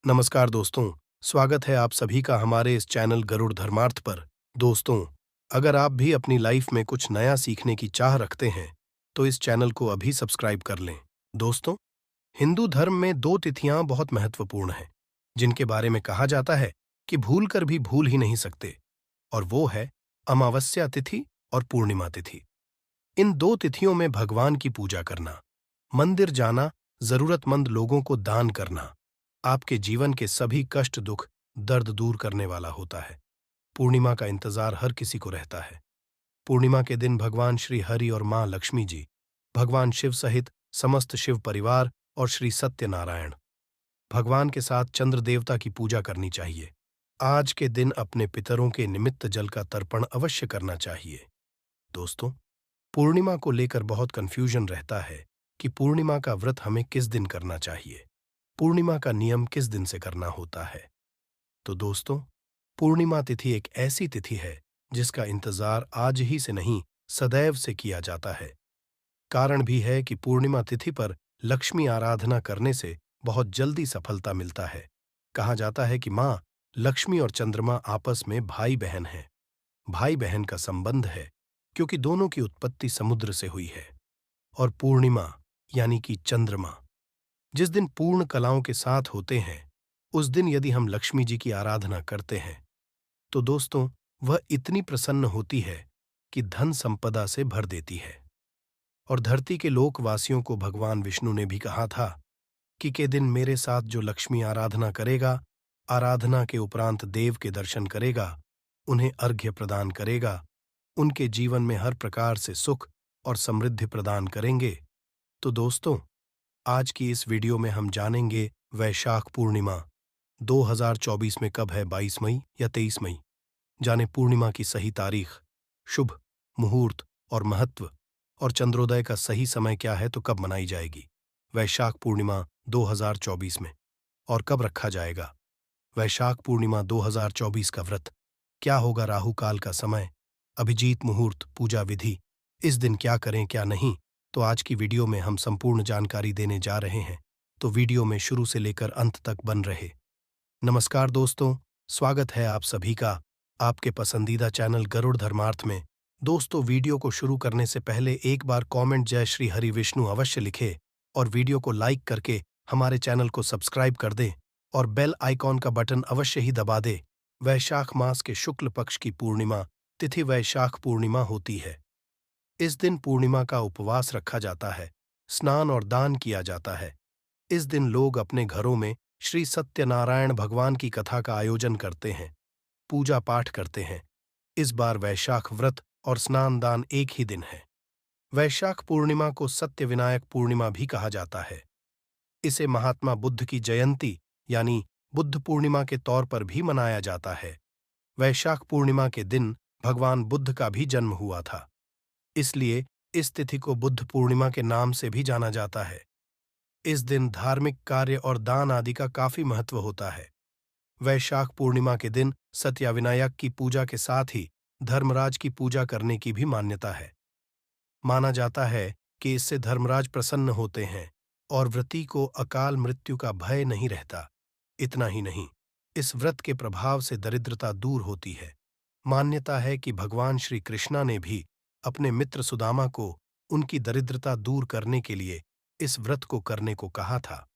नमस्कार दोस्तों, स्वागत है आप सभी का हमारे इस चैनल गरुड़ धर्मार्थ पर। दोस्तों, अगर आप भी अपनी लाइफ में कुछ नया सीखने की चाह रखते हैं, तो इस चैनल को अभी सब्सक्राइब कर लें। दोस्तों, हिंदू धर्म में दो तिथियां बहुत महत्वपूर्ण हैं, जिनके बारे में कहा जाता है कि भूल कर भी भूल ही नहीं सकते, और वो है अमावस्या तिथि और पूर्णिमा तिथि। इन दो तिथियों में भगवान की पूजा करना, मंदिर जाना, जरूरतमंद लोगों को दान करना आपके जीवन के सभी कष्ट दुख दर्द दूर करने वाला होता है। पूर्णिमा का इंतजार हर किसी को रहता है। पूर्णिमा के दिन भगवान श्री हरि और मां लक्ष्मी जी, भगवान शिव सहित समस्त शिव परिवार और श्री सत्यनारायण भगवान के साथ चंद्र देवता की पूजा करनी चाहिए। आज के दिन अपने पितरों के निमित्त जल का तर्पण अवश्य करना चाहिए। दोस्तों, पूर्णिमा को लेकर बहुत कंफ्यूजन रहता है कि पूर्णिमा का व्रत हमें किस दिन करना चाहिए, पूर्णिमा का नियम किस दिन से करना होता है। तो दोस्तों, पूर्णिमा तिथि एक ऐसी तिथि है जिसका इंतजार आज ही से नहीं, सदैव से किया जाता है। कारण भी है कि पूर्णिमा तिथि पर लक्ष्मी आराधना करने से बहुत जल्दी सफलता मिलता है। कहा जाता है कि मां लक्ष्मी और चंद्रमा आपस में भाई बहन हैं। भाई बहन का संबंध है क्योंकि दोनों की उत्पत्ति समुद्र से हुई है। और पूर्णिमा यानी कि चंद्रमा जिस दिन पूर्ण कलाओं के साथ होते हैं, उस दिन यदि हम लक्ष्मी जी की आराधना करते हैं, तो दोस्तों वह इतनी प्रसन्न होती है कि धन संपदा से भर देती है। और धरती के लोकवासियों को भगवान विष्णु ने भी कहा था कि के दिन मेरे साथ जो लक्ष्मी आराधना करेगा, आराधना के उपरांत देव के दर्शन करेगा, उन्हें अर्घ्य प्रदान करेगा, उनके जीवन में हर प्रकार से सुख और समृद्धि प्रदान करेंगे। तो दोस्तों, आज की इस वीडियो में हम जानेंगे वैशाख पूर्णिमा 2024 में कब है, 22 मई या 23 मई। जाने पूर्णिमा की सही तारीख, शुभ मुहूर्त और महत्व, और चंद्रोदय का सही समय क्या है, तो कब मनाई जाएगी वैशाख पूर्णिमा 2024 में, और कब रखा जाएगा वैशाख पूर्णिमा 2024 का व्रत। क्या होगा राहु काल का समय, अभिजीत मुहूर्त, पूजा विधि, इस दिन क्या करें क्या नहीं। तो आज की वीडियो में हम संपूर्ण जानकारी देने जा रहे हैं, तो वीडियो में शुरू से लेकर अंत तक बन रहे। नमस्कार दोस्तों, स्वागत है आप सभी का आपके पसंदीदा चैनल गरुड़ धर्मार्थ में। दोस्तों, वीडियो को शुरू करने से पहले एक बार कमेंट जय श्री हरि विष्णु अवश्य लिखे, और वीडियो को लाइक करके हमारे चैनल को सब्सक्राइब कर दें, और बेल आइकॉन का बटन अवश्य ही दबा दे। वैशाख मास के शुक्ल पक्ष की पूर्णिमा तिथि वैशाख पूर्णिमा होती है। इस दिन पूर्णिमा का उपवास रखा जाता है, स्नान और दान किया जाता है। इस दिन लोग अपने घरों में श्री सत्यनारायण भगवान की कथा का आयोजन करते हैं, पूजा पाठ करते हैं। इस बार वैशाख व्रत और स्नान दान एक ही दिन है। वैशाख पूर्णिमा को सत्य विनायक पूर्णिमा भी कहा जाता है। इसे महात्मा बुद्ध की जयंती यानी बुद्ध पूर्णिमा के तौर पर भी मनाया जाता है। वैशाख पूर्णिमा के दिन भगवान बुद्ध का भी जन्म हुआ था, इसलिए इस तिथि को बुद्ध पूर्णिमा के नाम से भी जाना जाता है। इस दिन धार्मिक कार्य और दान आदि का काफी महत्व होता है। वैशाख पूर्णिमा के दिन सत्यविनायक की पूजा के साथ ही धर्मराज की पूजा करने की भी मान्यता है। माना जाता है कि इससे धर्मराज प्रसन्न होते हैं और व्रती को अकाल मृत्यु का भय नहीं रहता। इतना ही नहीं, इस व्रत के प्रभाव से दरिद्रता दूर होती है। मान्यता है कि भगवान श्री कृष्णा ने भी अपने मित्र सुदामा को उनकी दरिद्रता दूर करने के लिए इस व्रत को करने को कहा था।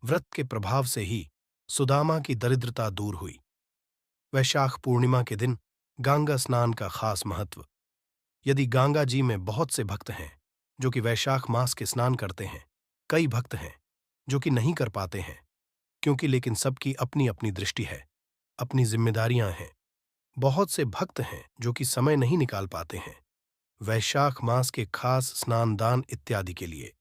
व्रत के प्रभाव से ही सुदामा की दरिद्रता दूर हुई। वैशाख पूर्णिमा के दिन गंगा स्नान का खास महत्व। यदि गंगा जी में बहुत से भक्त हैं जो कि वैशाख मास के स्नान करते हैं, कई भक्त हैं जो कि नहीं कर पाते हैं, क्योंकि लेकिन सबकी अपनी अपनी दृष्टि है, अपनी जिम्मेदारियां हैं। बहुत से भक्त हैं जो कि समय नहीं निकाल पाते हैं वैशाख मास के खास स्नान दान इत्यादि के लिए।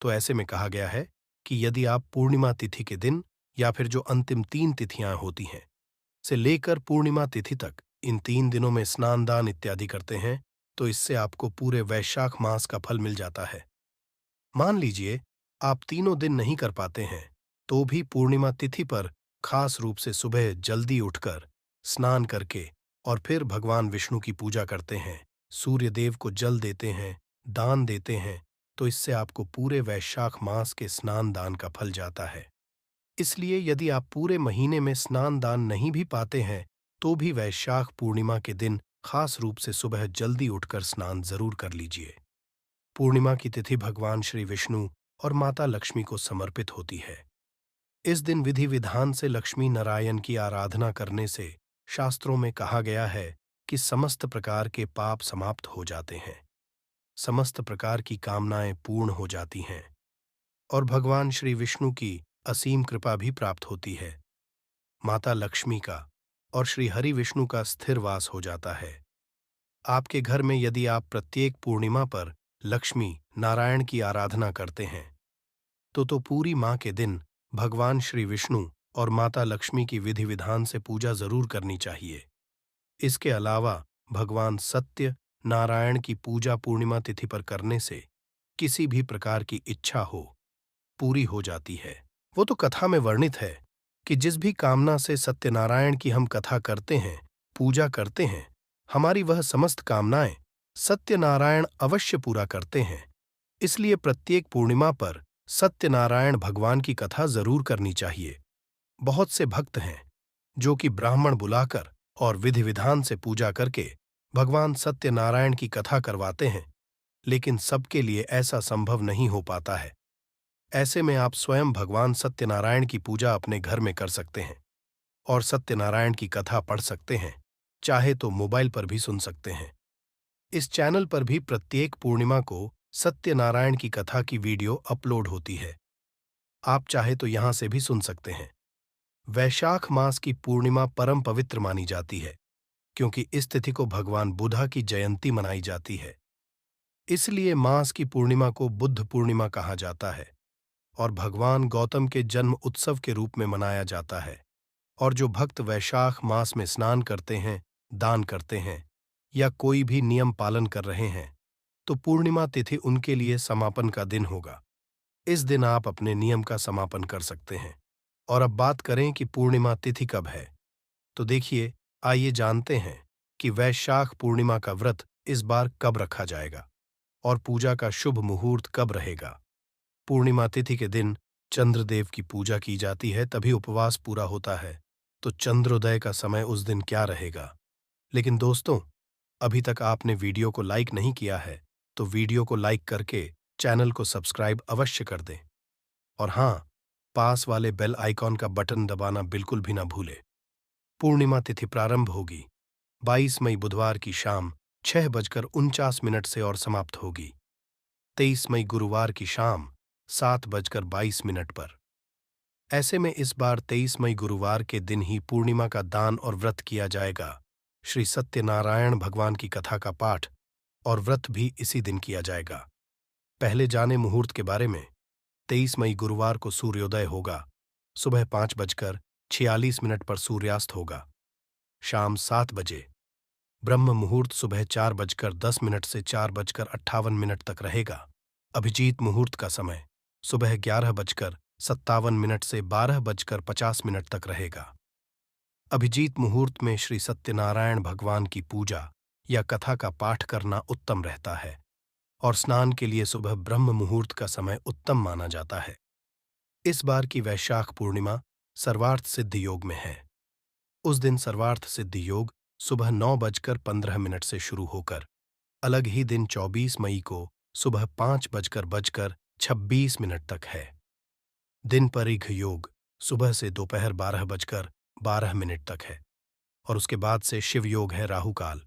तो ऐसे में कहा गया है कि यदि आप पूर्णिमा तिथि के दिन या फिर जो अंतिम 3 तिथियां होती हैं से लेकर पूर्णिमा तिथि तक, इन 3 दिनों में स्नान दान इत्यादि करते हैं, तो इससे आपको पूरे वैशाख मास का फल मिल जाता है। मान लीजिए आप तीनों दिन नहीं कर पाते हैं, तो भी पूर्णिमा तिथि पर खास रूप से सुबह जल्दी उठकर स्नान करके और फिर भगवान विष्णु की पूजा करते हैं, सूर्य देव को जल देते हैं, दान देते हैं, तो इससे आपको पूरे वैशाख मास के स्नान दान का फल जाता है। इसलिए यदि आप पूरे महीने में स्नान दान नहीं भी पाते हैं, तो भी वैशाख पूर्णिमा के दिन खास रूप से सुबह जल्दी उठकर स्नान जरूर कर लीजिए। पूर्णिमा की तिथि भगवान श्री विष्णु और माता लक्ष्मी को समर्पित होती है। इस दिन विधि विधान से लक्ष्मी नारायण की आराधना करने से शास्त्रों में कहा गया है कि समस्त प्रकार के पाप समाप्त हो जाते हैं, समस्त प्रकार की कामनाएं पूर्ण हो जाती हैं और भगवान श्री विष्णु की असीम कृपा भी प्राप्त होती है। माता लक्ष्मी का और श्री हरि विष्णु का स्थिर वास हो जाता है। आपके घर में यदि आप प्रत्येक पूर्णिमा पर लक्ष्मी नारायण की आराधना करते हैं, तो पूरी माह के दिन भगवान श्री विष्णु और माता लक्ष्मी की विधि विधान से पूजा जरूर करनी चाहिए। इसके अलावा भगवान सत्य नारायण की पूजा पूर्णिमा तिथि पर करने से किसी भी प्रकार की इच्छा हो पूरी हो जाती है। वो तो कथा में वर्णित है कि जिस भी कामना से सत्यनारायण की हम कथा करते हैं, पूजा करते हैं, हमारी वह समस्त कामनाएं सत्यनारायण अवश्य पूरा करते हैं। इसलिए प्रत्येक पूर्णिमा पर सत्यनारायण भगवान की कथा जरूर करनी चाहिए। बहुत से भक्त हैं जो कि ब्राह्मण बुलाकर और विधि विधान से पूजा करके भगवान सत्यनारायण की कथा करवाते हैं, लेकिन सबके लिए ऐसा संभव नहीं हो पाता है। ऐसे में आप स्वयं भगवान सत्यनारायण की पूजा अपने घर में कर सकते हैं और सत्यनारायण की कथा पढ़ सकते हैं, चाहे तो मोबाइल पर भी सुन सकते हैं। इस चैनल पर भी प्रत्येक पूर्णिमा को सत्यनारायण की कथा की वीडियो अपलोड होती है। आप चाहे तो यहां से भी सुन सकते हैं। वैशाख मास की पूर्णिमा परम पवित्र मानी जाती है, क्योंकि इस तिथि को भगवान बुद्धा की जयंती मनाई जाती है। इसलिए मास की पूर्णिमा को बुद्ध पूर्णिमा कहा जाता है और भगवान गौतम के जन्म उत्सव के रूप में मनाया जाता है। और जो भक्त वैशाख मास में स्नान करते हैं, दान करते हैं या कोई भी नियम पालन कर रहे हैं, तो पूर्णिमा तिथि उनके लिए समापन का दिन होगा। इस दिन आप अपने नियम का समापन कर सकते हैं। और अब बात करें कि पूर्णिमा तिथि कब है, तो देखिए, आइए जानते हैं कि वैशाख पूर्णिमा का व्रत इस बार कब रखा जाएगा और पूजा का शुभ मुहूर्त कब रहेगा। पूर्णिमा तिथि के दिन चंद्रदेव की पूजा की जाती है, तभी उपवास पूरा होता है। तो चंद्रोदय का समय उस दिन क्या रहेगा। लेकिन दोस्तों, अभी तक आपने वीडियो को लाइक नहीं किया है, तो वीडियो को लाइक करके चैनल को सब्सक्राइब अवश्य कर दें। और हाँ, पास वाले बेल आइकॉन का बटन दबाना बिल्कुल भी ना भूलें। पूर्णिमा तिथि प्रारंभ होगी 22 मई बुधवार की शाम 6:49 से और समाप्त होगी 23 मई गुरुवार की शाम 7:22 पर। ऐसे में इस बार 23 मई गुरुवार के दिन ही पूर्णिमा का दान और व्रत किया जाएगा। श्री सत्यनारायण भगवान की कथा का पाठ और व्रत भी इसी दिन किया जाएगा। पहले जाने मुहूर्त के बारे में, 23 मई गुरुवार को सूर्योदय होगा, सुबह 5:46 पर सूर्यास्त होगा, शाम 7 बजे। ब्रह्म मुहूर्त सुबह 4:10 से 4:58 तक रहेगा। अभिजीत मुहूर्त का समय सुबह 11:57 से 12:50 तक रहेगा। अभिजीत मुहूर्त में श्री सत्यनारायण भगवान की पूजा या कथा का पाठ करना उत्तम रहता है और स्नान के लिए सुबह ब्रह्म मुहूर्त का समय उत्तम माना जाता है। इस बार की वैशाख पूर्णिमा सर्वार्थ सिद्धि योग में है। उस दिन सर्वार्थ सिद्धि योग सुबह 9:15 से शुरू होकर अलग ही दिन 24 मई को सुबह 5:26 तक है। दिन परिघ योग सुबह से दोपहर 12:12 तक है और उसके बाद से शिव योग है राहु काल।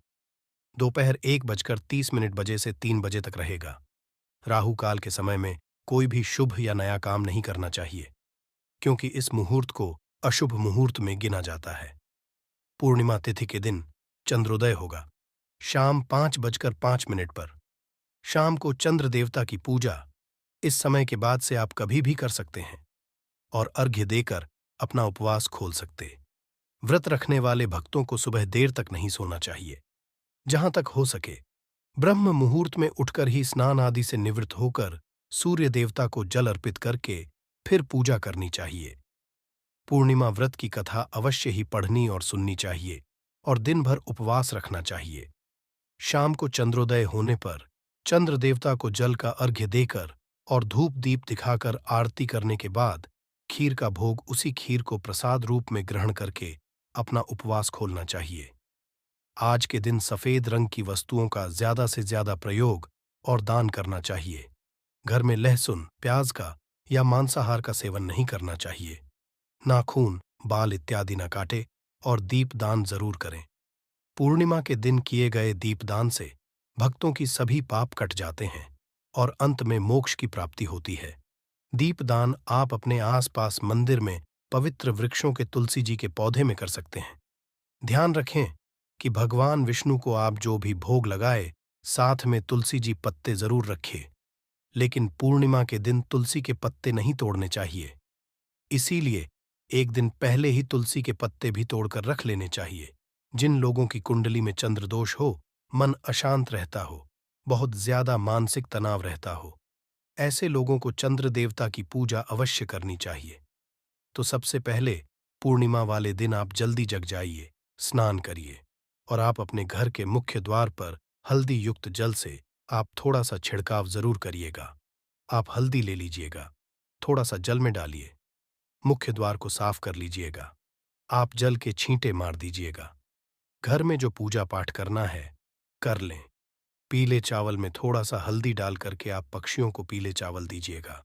दोपहर 1:30 बजे से 3 बजे तक रहेगा। राहु काल के समय में कोई भी शुभ या नया काम नहीं करना चाहिए, क्योंकि इस मुहूर्त को अशुभ मुहूर्त में गिना जाता है। पूर्णिमा तिथि के दिन चंद्रोदय होगा शाम 5:05 पर। शाम को चंद्र देवता की पूजा इस समय के बाद से आप कभी भी कर सकते हैं और अर्घ्य देकर अपना उपवास खोल सकते। व्रत रखने वाले भक्तों को सुबह देर तक नहीं सोना चाहिए। जहां तक हो सके ब्रह्म मुहूर्त में उठकर ही स्नान आदि से निवृत्त होकर सूर्य देवता को जल अर्पित करके फिर पूजा करनी चाहिए। पूर्णिमा व्रत की कथा अवश्य ही पढ़नी और सुननी चाहिए और दिन भर उपवास रखना चाहिए। शाम को चंद्रोदय होने पर चंद्र देवता को जल का अर्घ्य देकर और धूप दीप दिखाकर आरती करने के बाद खीर का भोग, उसी खीर को प्रसाद रूप में ग्रहण करके अपना उपवास खोलना चाहिए। आज के दिन सफेद रंग की वस्तुओं का ज्यादा से ज्यादा प्रयोग और दान करना चाहिए। घर में लहसुन, प्याज का या मांसाहार का सेवन नहीं करना चाहिए। नाखून, बाल इत्यादि न काटे और दीपदान जरूर करें। पूर्णिमा के दिन किए गए दीपदान से भक्तों की सभी पाप कट जाते हैं और अंत में मोक्ष की प्राप्ति होती है। दीपदान आप अपने आसपास मंदिर में पवित्र वृक्षों के तुलसी जी के पौधे में कर सकते हैं। ध्यान रखें कि भगवान विष्णु को आप जो भी भोग लगाए, साथ में तुलसी जी पत्ते जरूर रखें। लेकिन पूर्णिमा के दिन तुलसी के पत्ते नहीं तोड़ने चाहिए। इसीलिए एक दिन पहले ही तुलसी के पत्ते भी तोड़कर रख लेने चाहिए। जिन लोगों की कुंडली में चंद्रदोष हो, मन अशांत रहता हो, बहुत ज्यादा मानसिक तनाव रहता हो, ऐसे लोगों को चंद्र देवता की पूजा अवश्य करनी चाहिए। तो सबसे पहले पूर्णिमा वाले दिन आप जल्दी जग जाइए, स्नान करिए और आप अपने घर के मुख्य द्वार पर हल्दी युक्त जल से आप थोड़ा सा छिड़काव जरूर करिएगा। आप हल्दी ले लीजिएगा, थोड़ा सा जल में डालिए, मुख्य द्वार को साफ कर लीजिएगा। आप जल के छींटे मार दीजिएगा। घर में जो पूजा पाठ करना है कर लें। पीले चावल में थोड़ा सा हल्दी डाल करके आप पक्षियों को पीले चावल दीजिएगा।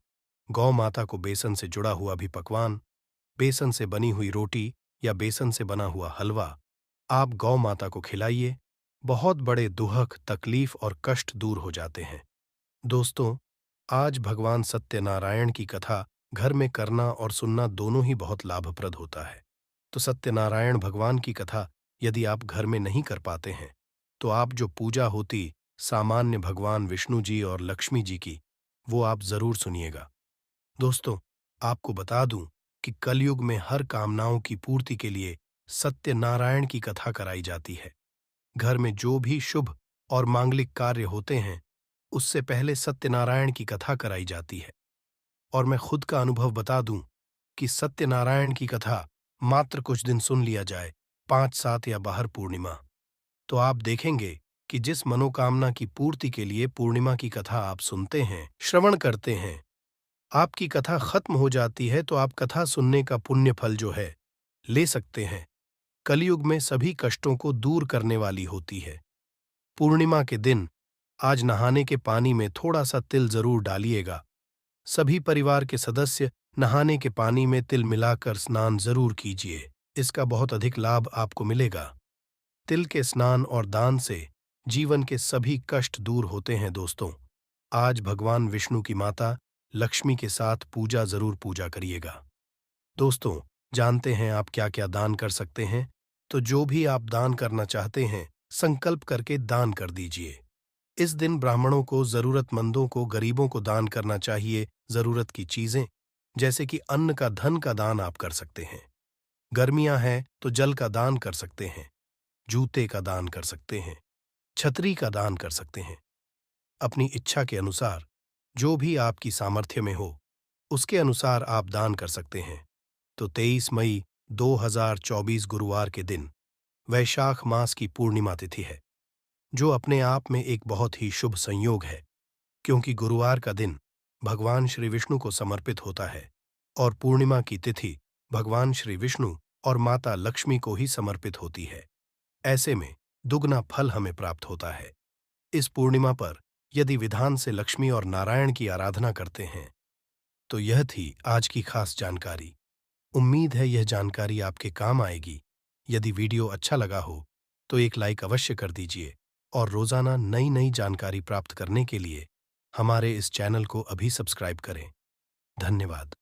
गौ माता को बेसन से जुड़ा हुआ भी पकवान, बेसन से बनी हुई रोटी या बेसन से बना हुआ हलवा आप गौ माता को खिलाइए। बहुत बड़े दुहक, तकलीफ और कष्ट दूर हो जाते हैं। दोस्तों, आज भगवान सत्यनारायण की कथा घर में करना और सुनना दोनों ही बहुत लाभप्रद होता है। तो सत्यनारायण भगवान की कथा यदि आप घर में नहीं कर पाते हैं तो आप जो पूजा होती सामान्य भगवान विष्णु जी और लक्ष्मी जी की, वो आप जरूर सुनिएगा। दोस्तों, आपको बता दूं कि कलयुग में हर कामनाओं की पूर्ति के लिए सत्यनारायण की कथा कराई जाती है। घर में जो भी शुभ और मांगलिक कार्य होते हैं उससे पहले सत्यनारायण की कथा कराई जाती है। और मैं खुद का अनुभव बता दूं कि सत्यनारायण की कथा मात्र कुछ दिन सुन लिया जाए, 5-7 या बाहर पूर्णिमा, तो आप देखेंगे कि जिस मनोकामना की पूर्ति के लिए पूर्णिमा की कथा आप सुनते हैं, श्रवण करते हैं, आपकी कथा खत्म हो जाती है तो आप कथा सुनने का पुण्य फल जो है ले सकते हैं। कलयुग में सभी कष्टों को दूर करने वाली होती है। पूर्णिमा के दिन आज नहाने के पानी में थोड़ा सा तिल जरूर डालिएगा। सभी परिवार के सदस्य नहाने के पानी में तिल मिलाकर स्नान जरूर कीजिए। इसका बहुत अधिक लाभ आपको मिलेगा। तिल के स्नान और दान से जीवन के सभी कष्ट दूर होते हैं। दोस्तों, आज भगवान विष्णु की माता लक्ष्मी के साथ पूजा जरूर पूजा करिएगा। दोस्तों, जानते हैं आप क्या क्या दान कर सकते हैं? तो जो भी आप दान करना चाहते हैं संकल्प करके दान कर दीजिए। इस दिन ब्राह्मणों को, जरूरतमंदों को, गरीबों को दान करना चाहिए। जरूरत की चीजें जैसे कि अन्न का, धन का दान आप कर सकते हैं। गर्मियां हैं तो जल का दान कर सकते हैं, जूते का दान कर सकते हैं, छतरी का दान कर सकते हैं। अपनी इच्छा के अनुसार जो भी आपकी सामर्थ्य में हो उसके अनुसार आप दान कर सकते हैं। तो 23 मई 2024 गुरुवार के दिन वैशाख मास की पूर्णिमा तिथि है, जो अपने आप में एक बहुत ही शुभ संयोग है, क्योंकि गुरुवार का दिन भगवान श्री विष्णु को समर्पित होता है और पूर्णिमा की तिथि भगवान श्री विष्णु और माता लक्ष्मी को ही समर्पित होती है। ऐसे में दुगना फल हमें प्राप्त होता है। इस पूर्णिमा पर यदि विधान से लक्ष्मी और नारायण की आराधना करते हैं। तो यह थी आज की खास जानकारी। उम्मीद है यह जानकारी आपके काम आएगी। यदि वीडियो अच्छा लगा हो तो एक लाइक अवश्य कर दीजिए और रोजाना नई नई जानकारी प्राप्त करने के लिए हमारे इस चैनल को अभी सब्सक्राइब करें। धन्यवाद।